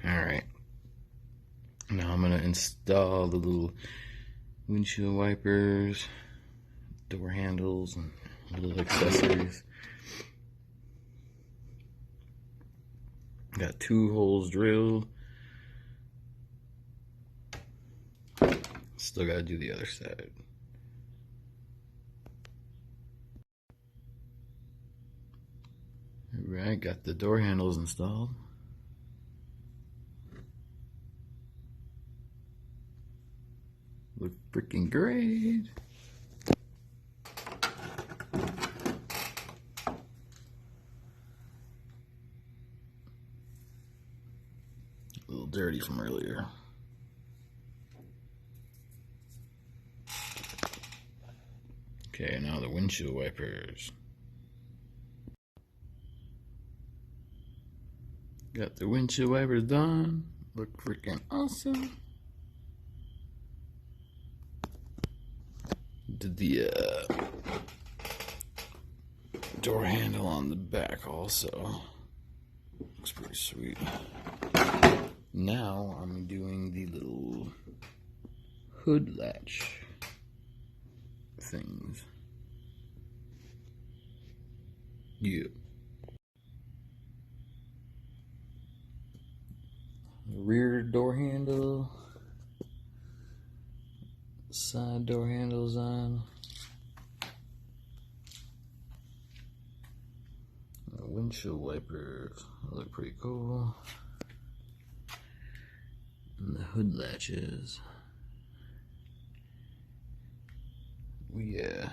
Alright, now I'm gonna install the little windshield wipers, door handles, and little accessories. Got 2 holes drilled. Still gotta do the other side. Alright, got the door handles installed. Look freaking great. A little dirty from earlier. Okay, now the windshield wipers. Got the windshield wipers done. Look freaking awesome. Did the door handle on the back also. Looks pretty sweet. Now I'm doing the little hood latch things. Yeah. Rear door handle. Side door handles on. Windshield wipers look pretty cool. And the hood latches. Yeah.